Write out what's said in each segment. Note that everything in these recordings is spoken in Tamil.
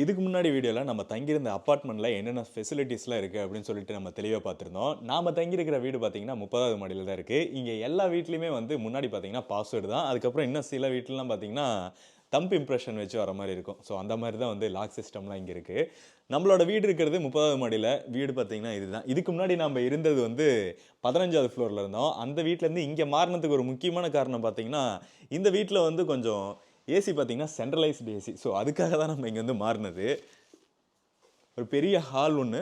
இதுக்கு முன்னாடி வீடியோவில் நம்ம தங்கியிருந்த அப்பார்ட்மெண்ட்டில் என்னென்ன ஃபெசிலிட்டிஸ்லாம் இருக்குது அப்படின்னு சொல்லிட்டு நம்ம தெளிவாக பார்த்துருந்தோம். நாம் தங்கியிருக்கிற வீடு பார்த்திங்கன்னா 30வது மாடியில் தான் இருக்குது. இங்கே எல்லா வீட்லேயுமே வந்து முன்னாடி பார்த்திங்கன்னா பாஸ்வேர்டு தான். அதுக்கப்புறம் இன்னும் சில வீட்டிலலாம் பார்த்திங்கன்னா தம்ப் இம்ப்ரெஷன் வச்சு வர மாதிரி இருக்கும். ஸோ அந்த மாதிரி தான் வந்து லாக் சிஸ்டம்லாம் இங்கே இருக்குது. நம்மளோட வீடு இருக்கிறது 30வது மாடியில். வீடு பார்த்திங்கன்னா இதுதான். இதுக்கு முன்னாடி நம்ம இருந்தது வந்து 15வது ஃப்ளோரில் இருந்தோம். அந்த வீட்டிலேருந்து இங்கே மாறினதுக்கு ஒரு முக்கியமான காரணம் பார்த்திங்கன்னா இந்த வீட்டில் வந்து கொஞ்சம் ஏசி பார்த்தீங்கன்னா சென்ட்ரலைஸ்டு ஏசி. ஸோ அதுக்காக தான் நம்ம இங்கே வந்து மாறினது. ஒரு பெரிய ஹால் ஒன்று.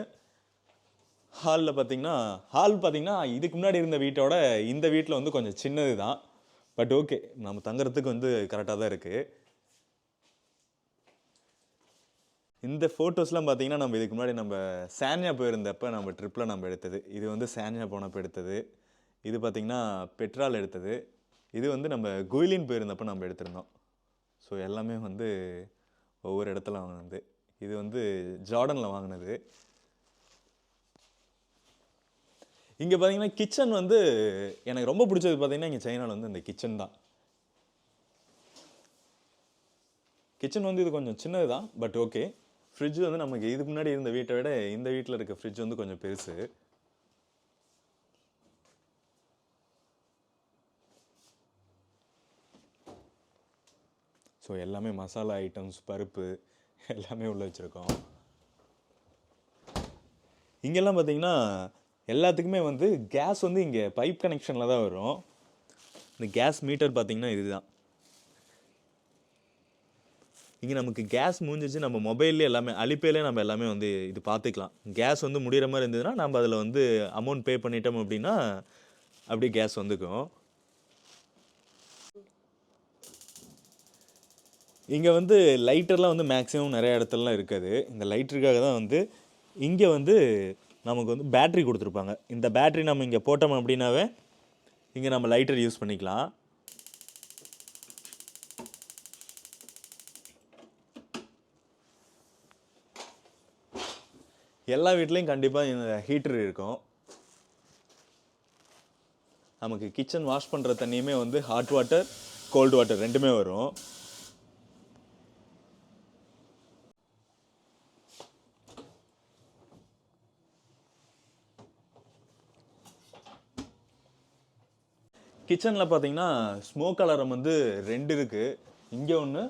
ஹாலில் பார்த்தீங்கன்னா இதுக்கு முன்னாடி இருந்த வீட்டோட இந்த வீட்டில் வந்து கொஞ்சம் சின்னது தான். பட் ஓகே, நம்ம தங்குறதுக்கு வந்து கரெக்டாக தான் இருக்குது. இந்த ஃபோட்டோஸ்லாம் பார்த்தீங்கன்னா நம்ம இதுக்கு முன்னாடி நம்ம சான்யா போயிருந்தப்போ நம்ம ட்ரிப்பில் நம்ம எடுத்தது. இது வந்து சான்யா போனப்போ எடுத்தது. இது பார்த்திங்கன்னா பெட்ரால் எடுத்தது. இது வந்து நம்ம குயிலின் போயிருந்தப்போ நம்ம எடுத்திருந்தோம். ஸோ எல்லாமே வந்து ஒவ்வொரு இடத்துல வாங்கினது. இது வந்து ஜார்டனில் வாங்கினது. இங்கே பார்த்தீங்கன்னா கிச்சன் வந்து எனக்கு ரொம்ப பிடிச்சது பார்த்தீங்கன்னா இங்கே சைனாவில் வந்து இந்த கிச்சன் தான். கிச்சன் வந்து இது கொஞ்சம் சின்னது தான், பட் ஓகே. ஃப்ரிட்ஜ் வந்து நமக்கு இதுக்கு முன்னாடி இருந்த வீட்டை விட இந்த வீட்டில் இருக்க ஃப்ரிட்ஜ் வந்து கொஞ்சம் பெருசு. ஸோ எல்லாமே மசாலா ஐட்டம்ஸ், பருப்பு எல்லாமே உள்ளே வச்சுருக்கோம். இங்கெல்லாம் பார்த்தீங்கன்னா எல்லாத்துக்குமே வந்து கேஸ் வந்து இங்கே பைப் கனெக்ஷனில் தான் வரும். இந்த கேஸ் மீட்டர் பார்த்திங்கன்னா இதுதான். இங்கே நமக்கு கேஸ் முடிஞ்சிச்சு, நம்ம மொபைல்லே எல்லாமே அலிப்பேலே நம்ம எல்லாமே வந்து இது பார்த்துக்கலாம். கேஸ் வந்து முடிகிற மாதிரி இருந்ததுன்னா நம்ம அதில் வந்து அமௌண்ட் பே பண்ணிட்டோம் அப்படின்னா அப்படியே கேஸ் வந்துக்கும். இங்கே வந்து லைட்டர்லாம் வந்து மேக்ஸிமம் நிறைய இடத்துலலாம் இருக்காது. இந்த லைட்டருக்காக தான் வந்து இங்கே வந்து நமக்கு வந்து பேட்ரி கொடுத்துருப்பாங்க. இந்த பேட்ரி நம்ம இங்கே போட்டோம் அப்படின்னாவே இங்கே நம்ம லைட்டர் யூஸ் பண்ணிக்கலாம். எல்லா வீட்லேயும் கண்டிப்பாக இந்த ஹீட்டர் இருக்கும். நமக்கு கிச்சன் வாஷ் பண்ணுற தண்ணியுமே வந்து ஹாட் வாட்டர், கோல்டு வாட்டர் ரெண்டுமே வரும். கிச்சனில் பார்த்தீங்கன்னா ஸ்மோக் அலாரம் வந்து 2 இருக்குது. இங்கே ஒன்று,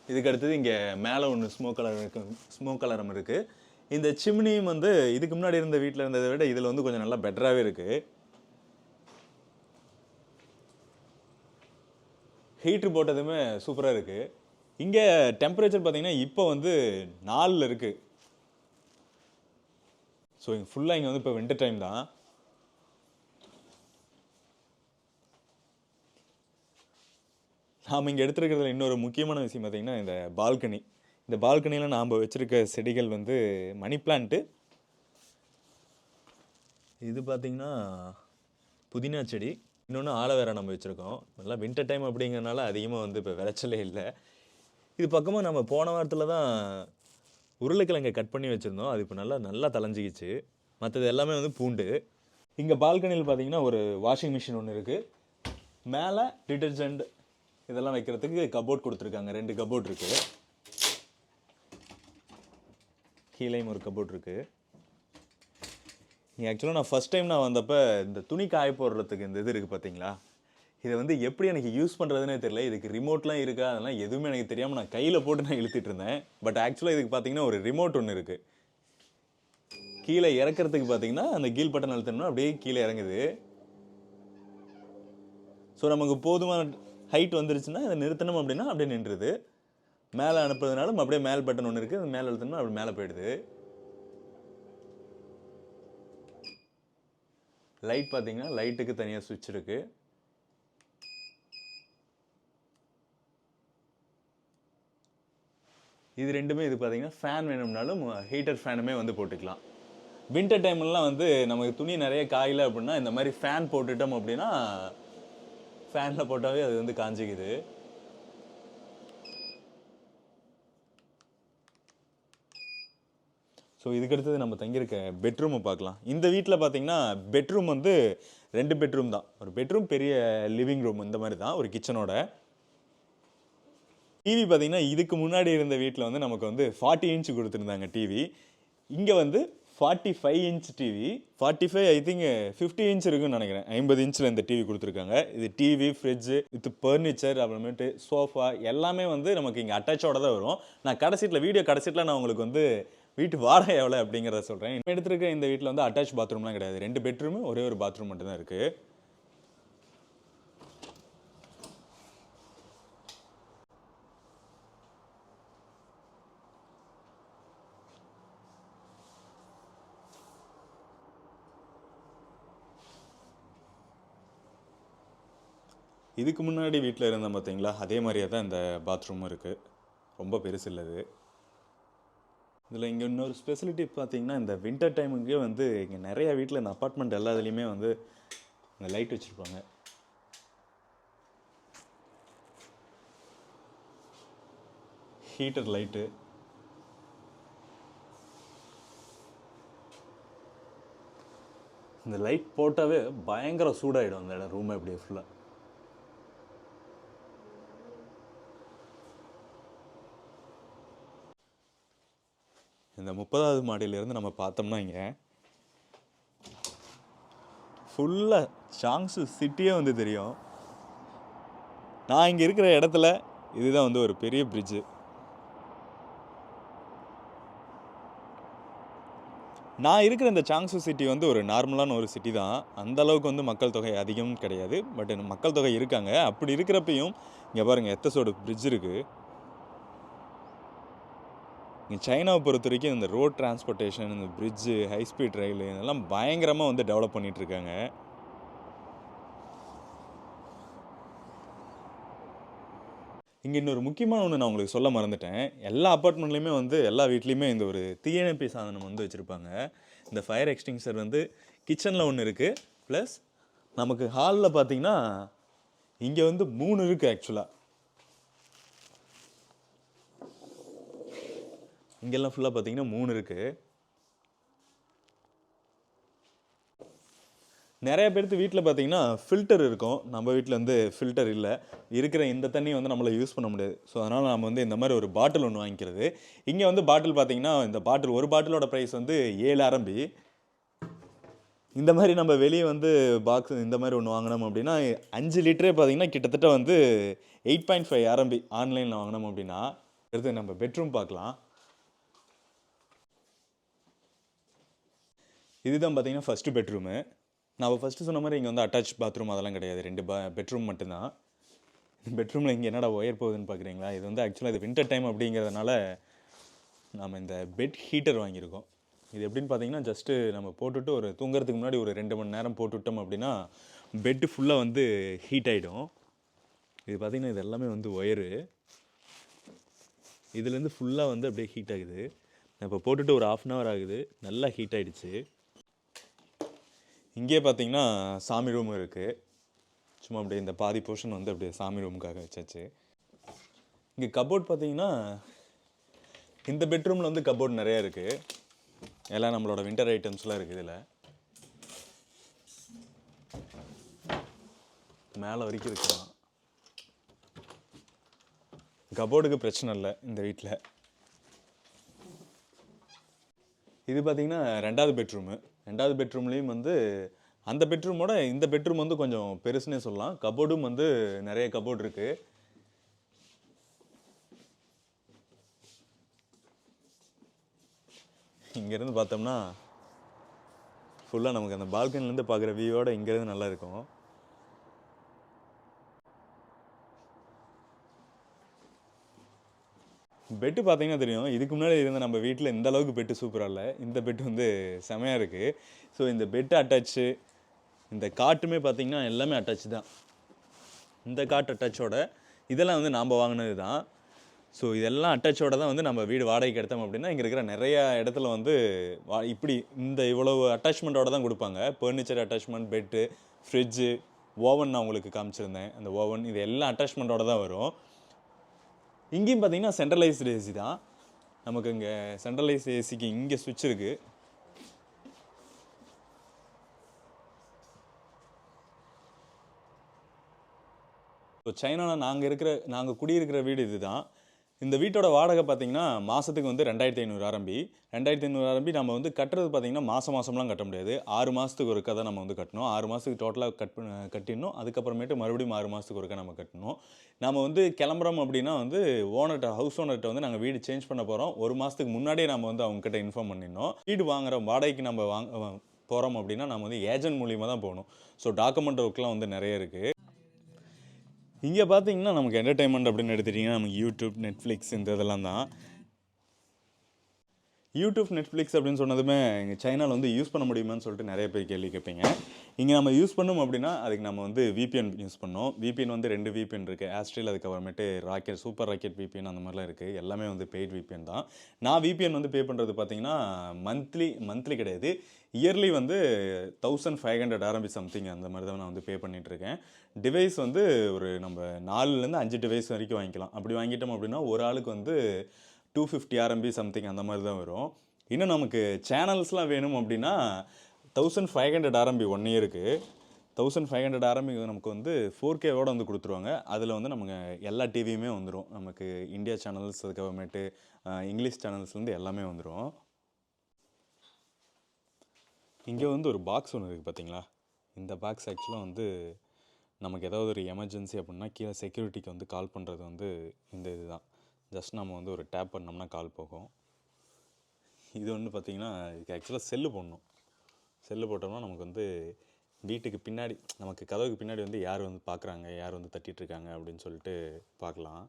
இதுக்கு அடுத்தது இங்கே மேலே ஒன்று ஸ்மோக் அலாரம் இருக்குது. இந்த சிம்னியும் வந்து இதுக்கு முன்னாடி இருந்த வீட்டில் இருந்ததை விட இதில் வந்து கொஞ்சம் நல்லா பெட்டராகவே இருக்குது. ஹீட்ரு போட்டதுமே சூப்பராக இருக்குது. இங்கே டெம்பரேச்சர் பார்த்தீங்கன்னா இப்போ வந்து 4 இருக்குது. ஸோ இங்கே ஃபுல்லாக இங்கே வந்து இப்போ வின்டர் டைம் தான். நாம் இங்கே எடுத்துருக்கிறதுல இன்னொரு முக்கியமான விஷயம் பார்த்திங்கன்னா இந்த பால்கனி. இந்த பால்கனியில் நாம் வச்சுருக்க செடிகள் வந்து மணி பிளான்ட்டு. இது பார்த்திங்கன்னா புதினா செடி. இன்னொன்று ஆலோவேரா நம்ம வச்சுருக்கோம். நல்லா வின்டர் டைம் அப்படிங்கிறனால அதிகமாக வந்து இப்போ விளைச்சலே இல்லை. இது பக்கமாக நம்ம போன வாரத்தில் தான் உருளைக்கிழங்கை கட் பண்ணி வச்சுருந்தோம். அது இப்போ நல்லா தளைஞ்சிக்கிச்சு. மற்றது எல்லாமே வந்து பூண்டு. இங்கே பால்கனியில் பார்த்திங்கன்னா ஒரு வாஷிங் மிஷின் ஒன்று இருக்குது. மேலே டிட்டர்ஜெண்ட் இதெல்லாம் வைக்கிறதுக்கு கபோர்ட் கொடுத்துருக்காங்க. 2 கபோர்ட் இருக்குது. கீழேயும் ஒரு கபோர்ட் இருக்குது. இங்கே ஆக்சுவலாக நான் ஃபஸ்ட் டைம் வந்தப்போ இந்த துணி காய போடுறதுக்கு இந்த இது இருக்குது பார்த்தீங்களா, இதை வந்து எப்படி எனக்கு யூஸ் பண்ணுறதுனே தெரியல. இதுக்கு ரிமோட்லாம் இருக்கா அதெல்லாம் எதுவுமே எனக்கு தெரியாமல் நான் கையில் போட்டு நான் இழுத்துட்டு இருந்தேன். பட் ஆக்சுவலாக இதுக்கு பார்த்தீங்கன்னா ஒரு ரிமோட் ஒன்று இருக்குது. கீழே இறக்கிறதுக்கு பார்த்தீங்கன்னா அந்த கீழ் பட்டன் அழுத்தணும்னா அப்படியே கீழே இறங்குது. ஸோ நமக்கு போதுமான ஹைட் வந்துருச்சுன்னா இதை நிறுத்தணும் அப்படின்னா அப்படியே நின்றுது. மேலே அனுப்புறதுனாலும் அப்படியே மேல் பட்டன் ஒன்று இருக்குது, அது மேலே அழுத்தணும்னா அப்படி மேலே போயிடுது. லைட் பார்த்தீங்கன்னா லைட்டுக்கு தனியாக சுவிட்ச் இருக்குது. இது ரெண்டுமே இது பார்த்தீங்கன்னா ஃபேன் வேணும்னாலும் ஹீட்டர் ஃபேனுமே வந்து போட்டுக்கலாம். வின்டர் டைம்லாம் வந்து நமக்கு துணி நிறைய காயலை அப்படின்னா இந்த மாதிரி ஃபேன் போட்டுட்டோம் அப்படின்னா ஃபேனில் போட்டாவே அது வந்து காஞ்சிக்குது. ஸோ இதுக்கடுத்தது நம்ம தங்கியிருக்க பெட்ரூமை பார்க்கலாம். இந்த வீட்டில் பார்த்தீங்கன்னா பெட்ரூம் வந்து 2 பெட்ரூம் தான். ஒரு பெட்ரூம், பெரிய லிவிங் ரூம் இந்த மாதிரி தான் ஒரு கிச்சனோட. டிவி பார்த்தீங்கன்னா இதுக்கு முன்னாடி இருந்த வீட்டில் வந்து நமக்கு வந்து 40 இன்ச் கொடுத்துருந்தாங்க டிவி. இங்கே வந்து 45 inch TV, 45 I think 50 inch இருக்குன்னு நினைக்கிறேன். 50 இன்ச்சில் இந்த டிவி கொடுத்துருக்காங்க. இது டிவி, ஃப்ரிட்ஜு, வித் ஃபர்னிச்சர், அப்புறமேட்டு சோஃபா எல்லாமே வந்து நமக்கு இங்கே அட்டாச்சோட தான் வரும். நான் வீடியோ கடைசியில் நான் உங்களுக்கு வந்து வீட்டு வாடகை எவ்வளோ அப்படிங்கிறத சொல்கிறேன். இப்போ எடுத்துருக்க இந்த வீட்டில் வந்து அட்டாச் பாத்ரூம்லாம் கிடையாது. 2 பெட்ரூமு, ஒரே ஒரு பாத்ரூம் மட்டும்தான் இருக்குது. இதுக்கு முன்னாடி வீட்டில் இருந்தேன் பார்த்தீங்களா, அதே மாதிரியே தான் இந்த பாத்ரூமும் இருக்குது. ரொம்ப பெருசு இல்லை இது. இதில் இங்கே இன்னொரு ஸ்பெசிலிட்டி பார்த்தீங்கன்னா, இந்த வின்டர் டைமுக்கே வந்து இங்கே நிறையா வீட்டில் இந்த அப்பார்ட்மெண்ட் எல்லா இதுலேயுமே வந்து இந்த லைட் வச்சுருப்பாங்க. Heater light. இந்த லைட் போட்டாவே பயங்கர சூடாகிடும் அந்த இடம், ரூமை அப்படியே ஃபுல்லாக. இந்த 30வது மாடியிலேருந்து நம்ம பார்த்தோம்னா இங்கே ஃபுல்லாக சாங்ஸு சிட்டியே வந்து தெரியும். நான் இங்கே இருக்கிற இடத்துல இதுதான் வந்து ஒரு பெரிய பிரிட்ஜு. நான் இருக்கிற இந்த சாங்ஸு சிட்டி வந்து ஒரு நார்மலான ஒரு சிட்டி தான். அந்தளவுக்கு வந்து மக்கள் தொகை அதிகம் கிடையாது. பட் மக்கள் தொகை இருக்காங்க. அப்படி இருக்கிறப்பையும் இங்கே பாருங்கள் எத்தசோடு பிரிட்ஜ் இருக்குது. இங்கே சைனாவை பொறுத்த வரைக்கும் இந்த ரோட் டிரான்ஸ்போர்ட்டேஷன், இந்த பிரிட்ஜு, ஹைஸ்பீட் ரயில் இதெல்லாம் பயங்கரமாக வந்து டெவலப் பண்ணிகிட்ருக்காங்க. இங்கே இன்னொரு முக்கியமான ஒன்று நான் உங்களுக்கு சொல்ல மறந்துட்டேன். எல்லா அப்பார்ட்மெண்ட்லேயுமே வந்து எல்லா வீட்லேயுமே இந்த ஒரு தீயணைப்பு சாதனம் வந்து வச்சுருப்பாங்க. இந்த ஃபயர் எக்ஸ்டிங்ஷர் வந்து கிச்சனில் ஒன்று இருக்குது. ப்ளஸ் நமக்கு ஹாலில் பார்த்திங்கன்னா இங்கே வந்து 3 இருக்குது ஆக்சுவலாக. இங்கெல்லாம் ஃபுல்லாக பார்த்தீங்கன்னா 3 இருக்குது. நிறைய பேர்த்து வீட்டில் பார்த்தீங்கன்னா ஃபில்டர் இருக்கும். நம்ம வீட்டில் வந்து ஃபில்டர் இல்லை. இருக்கிற இந்த தண்ணி வந்து நம்மளை யூஸ் பண்ண முடியாது. ஸோ அதனால் நம்ம வந்து இந்த மாதிரி ஒரு பாட்டில் ஒன்று வாங்கிக்கிறது. இங்கே வந்து பாட்டில் பார்த்தீங்கன்னா இந்த பாட்டில் ஒரு பாட்டிலோட ப்ரைஸ் வந்து 7 RMB. இந்த மாதிரி நம்ம வெளியே வந்து பாக்ஸ் இந்த மாதிரி ஒன்று வாங்கினோம் அப்படின்னா 5 லிட்டரே பார்த்தீங்கன்னா கிட்டத்தட்ட வந்து 8.5 RMB ஆன்லைனில் வாங்கினோம் அப்படின்னா. அடுத்து நம்ம பெட்ரூம் பார்க்கலாம். இதுதான் பார்த்தீங்கன்னா ஃபஸ்ட்டு பெட்ரூமு. நான் ஃபஸ்ட்டு சொன்ன மாதிரி இங்கே வந்து அட்டாச் பாத்ரூம் அதெல்லாம் கிடையாது. 2 பெட்ரூம் மட்டும்தான். பெட்ரூமில் இங்கே என்னடா ஒயர் போகுதுன்னு பார்க்குறீங்களா? இது வந்து ஆக்சுவலாக இது வின்டர் டைம் அப்படிங்கிறதுனால நம்ம இந்த பெட் ஹீட்டர் வாங்கியிருக்கோம். இது எப்படின்னு பார்த்தீங்கன்னா ஜஸ்ட்டு நம்ம போட்டுட்டு ஒரு தூங்குறதுக்கு முன்னாடி ஒரு 2 மணி நேரம் போட்டுவிட்டோம் அப்படின்னா பெட்டு ஃபுல்லாக வந்து ஹீட் ஆகிடும். இது பார்த்திங்கன்னா இது எல்லாமே வந்து ஒயரு. இதுலேருந்து ஃபுல்லாக வந்து அப்படியே ஹீட் ஆகுது. இப்போ போட்டுட்டு ஒரு 1/2 hour ஆகுது. நல்லா ஹீட் ஆகிடுச்சு. இங்கே பார்த்தீங்கன்னா சாமி ரூம் இருக்குது. சும்மா அப்படியே இந்த பாதி போர்ஷன் வந்து அப்படியே சாமி ரூமுக்காக வச்சாச்சு. இங்கே கபோர்ட் பார்த்தீங்கன்னா இந்த பெட்ரூமில் வந்து கபோர்ட் நிறையா இருக்குது. எல்லாம் நம்மளோட வின்டர் ஐட்டம்ஸ்லாம் இருக்குது. இதில் மேலே வரைக்கும் இருக்கலாம். கபோர்டுக்கு பிரச்சனை இல்லை இந்த வீட்டில். இது பார்த்திங்கன்னா 2வது பெட்ரூமு. 2வது பெட்ரூம்லேயும் வந்து அந்த பெட்ரூமோட இந்த பெட்ரூம் வந்து கொஞ்சம் பெருசுன்னே சொல்லலாம். கபோர்டும் வந்து நிறைய கபோர்டு இருக்குது. இங்கேருந்து பார்த்தோம்னா ஃபுல்லாக நமக்கு அந்த பால்கனிலேருந்து பார்க்குற வியூவோட இங்கேருந்து நல்லா இருக்கும். பெட்டு பார்த்தீங்கன்னா தெரியும். இதுக்கு முன்னாடி இருந்த நம்ம வீட்டில் இந்த அளவுக்கு பெட்டு சூப்பராக இல்லை. இந்த பெட்டு வந்து செமையாக இருக்குது. ஸோ இந்த பெட்டு அட்டாச்சு, இந்த காட்டுமே பார்த்தீங்கன்னா எல்லாமே அட்டாச் தான். இந்த காட் அட்டாச்சோட இதெல்லாம் வந்து நாம் வாங்கினது தான். ஸோ இதெல்லாம் அட்டாச்சோட தான் வந்து நம்ம வீடு வாடகைக்கு எடுத்தோம் அப்படின்னா இங்கே இருக்கிற நிறையா இடத்துல வந்து இப்படி இந்த இவ்வளவு அட்டாச்மெண்ட்டோட தான் கொடுப்பாங்க. Furniture attachment, bed, fridge, oven நான் உங்களுக்கு காமிச்சிருந்தேன். அந்த ஓவன் இது எல்லாம் அட்டாச்மெண்ட்டோட தான் வரும். இங்கேயும் பார்த்தீங்கன்னா சென்ட்ரலைஸ்டு ஏசி தான். நமக்கு இங்கே சென்ட்ரலைஸ் ஏசிக்கு இங்கே சுவிட்ச் இருக்குது. இப்போ சைனாவில் நாங்கள் குடியிருக்கிற வீடு இது தான். இந்த வீட்டோட வாடகை பார்த்தீங்கன்னா மாதத்துக்கு வந்து 2500 ஆரம்பி. 2500 ஆரம்பி நம்ம வந்து கட்டுறது பார்த்தீங்கன்னா மாதம்லாம் கட்ட முடியாது. 6 மாதத்துக்கு ஒருக்கா தான் நம்ம வந்து கட்டணும். 6 மாதத்துக்கு டோட்டலாக கட்டிடணும். அதுக்கப்புறமேட்டு மறுபடியும் 6 மாதத்துக்கு ஒருக்கா நம்ம கட்டணும். நம்ம வந்து கிளம்புறோம் அப்படின்னா வந்து ஹவுஸ் ஓனர்கிட்ட வந்து நாங்கள் வீடு சேஞ்ச் பண்ண போகிறோம். 1 மாதத்துக்கு முன்னாடியே நம்ம வந்து அவங்ககிட்ட இன்ஃபார்ம் பண்ணிடணும். வீடு வாங்குற வாடகைக்கு நம்ம போகிறோம் அப்படின்னா நம்ம வந்து ஏஜென்ட் மூலியமாக தான் போகணும். ஸோ டாக்குமெண்ட் ஒர்க்லாம் வந்து நிறைய இருக்குது. இங்கே பார்த்தீங்கன்னா நமக்கு என்டர்டைன்மெண்ட் அப்படின்னு எடுத்துட்டிங்கன்னா நமக்கு யூடியூப், நெட்ஃப்ளிக்ஸ் இந்த இதெல்லாம் தான். யூடியூப், நெட்ஃப்ளிக்ஸ் அப்படின்னு சொன்னதுமே இங்கே சைனாவில் வந்து யூஸ் பண்ண முடியுமான்னு சொல்லிட்டு நிறைய பேர் கேள்வி கேட்பீங்க. இங்கே நம்ம யூஸ் பண்ணோம் அப்படின்னா அதுக்கு நம்ம வந்து விபிஎன் யூஸ் பண்ணோம். விபிஎன் வந்து 2 விபிஎன் இருக்குது. ஆஸ்ட்ரேல், அதுக்கப்புறமேட்டு சூப்பர் ராக்கெட் விபிஎன் அந்த மாதிரிலாம் இருக்குது. எல்லாமே வந்து பெய்ட் விபிஎன் தான். நான் விபிஎன் வந்து பே பண்ணுறது பார்த்தீங்கன்னா மந்த்லி கிடையாது, இயர்லி வந்து 1500 ஆரம்பி சம்திங் அந்த மாதிரி தான் நான் வந்து பே பண்ணிகிட்ருக்கேன். டிவைஸ் வந்து ஒரு நம்ம 4லேருந்து 5 டிவைஸ் வரைக்கும் வாங்கிக்கலாம். அப்படி வாங்கிட்டோம் அப்படின்னா ஒரு ஆளுக்கு வந்து 250 ஆர்எம்பி சம்திங் அந்த மாதிரி தான் வரும். இன்னும் நமக்கு சேனல்ஸ்லாம் வேணும் அப்படின்னா 1500 ஆர்எம்பி 1 இயருக்கு. 1500 ஆர்எம்பி நமக்கு வந்து 4Kவோட வந்து கொடுத்துருவாங்க. அதில் வந்து நமக்கு எல்லா டிவியுமே வந்துடும். நமக்கு இந்தியா சேனல்ஸ், அதுக்கப்புறமேட்டு இங்கிலீஷ் சேனல்ஸ்லேருந்து எல்லாமே வந்துடும். இங்கே வந்து ஒரு பாக்ஸ் ஒன்று இருக்குது பார்த்தீங்களா? இந்த பாக்ஸ் ஆக்சுவலாக வந்து நமக்கு ஏதாவது ஒரு எமர்ஜென்சி அப்படின்னா கீழே செக்யூரிட்டிக்கு வந்து கால் பண்ணுறது வந்து இந்த இதுதான். ஜஸ்ட் நம்ம வந்து ஒரு டேப் பண்ணோம்னா கால் போகும். இது வந்து பார்த்திங்கன்னா இதுக்கு ஆக்சுவலாக செல்லு போடணும். செல்லு போட்டோம்னா நமக்கு வந்து வீட்டுக்கு பின்னாடி, நமக்கு கதவுக்கு பின்னாடி வந்து யார் வந்து பார்க்குறாங்க, யார் வந்து தட்டிகிட்ருக்காங்க அப்படின்னு சொல்லிட்டு பார்க்கலாம்.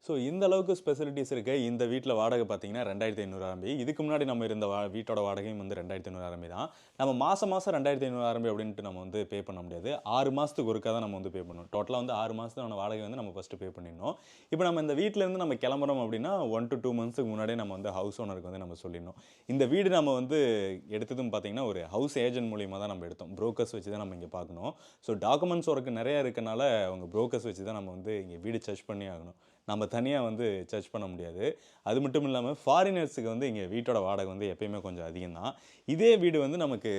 ஸோ இந்த அளவுக்கு ஸ்பெசிலிட்டிஸ் இருக்க இந்த வீட்டில் வாடகை பார்த்தீங்கன்னா 2500 ஆரம்பி. இதுக்கு முன்னாடி நம்ம இருந்த வீட்டோட வாடகையும் வந்து 2500 ஆரம்பி தான். நம்ம மாதம் 2500 ஆரம்பி அப்படின்ட்டு நம்ம வந்து பே பண்ண முடியாது. 6 மாதத்துக்கு ஒருக்கா தான் நம்ம வந்து பே பண்ணணும். டோட்டலாக வந்து 6 மாதத்துக்கான வாடகை வந்து நம்ம ஃபஸ்ட்டு பே பண்ணிடணும். இப்போ நம்ம இந்த வீட்டிலேருந்து நம்ம கிளம்புறோம் அப்படின்னா 1 to 2 மந்த்ஸுக்கு முன்னாடியே நம்ம வந்து ஹவுஸ் ஓனருக்கு வந்து நம்ம சொல்லிடணும். இந்த வீடு நம்ம வந்து எடுத்ததும் பார்த்தீங்கன்னா ஒரு ஹவுஸ் ஏஜென்ட் மூலியமாக தான் நம்ம எடுத்தோம். புரோக்கர்ஸ் வச்சு தான் நம்ம இங்கே பார்க்கணும். ஸோ டாக்குமெண்ட்ஸ் ஒர்க்கு நிறையா இருக்கனால அவங்க புரோக்கர்ஸ் வச்சு தான் நம்ம வந்து இங்கே வீடு சர்ச் பண்ணி ஆகணும். நம்ம தனியாக வந்து சர்ச் பண்ண முடியாது. அது மட்டும் இல்லாமல் ஃபாரினர்ஸுக்கு வந்து இங்கே வீட்டோட வாடகை வந்து எப்பயுமே கொஞ்சம் அதிகம் தான். இதே வீடு வந்து நமக்கு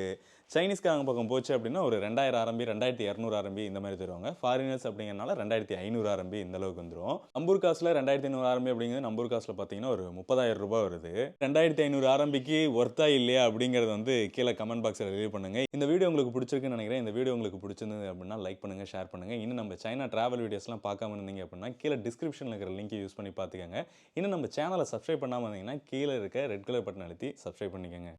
சைனீஸ்காரங்க பக்கம் போச்சு அப்படின்னா ஒரு 2000 ஆரம்பி, 2200 ஆரம்பி இந்த மாதிரி தருவாங்க. ஃபாரினர்ஸ் அப்படிங்கிறனால 2500 ஆரம்பி இந்த அளவுக்கு வந்துடும். நம்பூர் காசில் 2500 ஆரம்பி அப்படிங்கிறது நம்பூர் காசில் பார்த்தீங்கன்னா ஒரு 30,000 ரூபாய் வருது. 2500 ஆரம்பிக்கு ஒர்த்தா இல்லையா அப்படிங்கிறது வந்து கீழே கமெண்ட் பாக்ஸில் ரிலீவ் பண்ணுங்கள். இந்த வீடியோ உங்களுக்கு பிடிச்சிருக்குன்னு நினைக்கிறேன். இந்த வீடியோ உங்களுக்கு பிடிச்சிருந்தது அப்படின்னா லைக் பண்ணுங்கள், ஷேர் பண்ணுங்கள். இன்னும் நம்ம சைனா ட்ராவல் வீடியோஸ்லாம் பார்க்காம இருந்தீங்க அப்படின்னா கீழே டிஸ்கிரிப்ஷனில் இருக்கிற லிங்க் யூஸ் பண்ணி பார்த்துக்கோங்க. இன்னும் நம்ம சேனலை சப்ஸ்கிரைப் பண்ணாமல் இருந்தீங்கன்னா கீழே இருக்க ரெட் கலர் பட்டன் அழுத்தி சப்ஸ்கிரைப் பண்ணிக்கோங்க.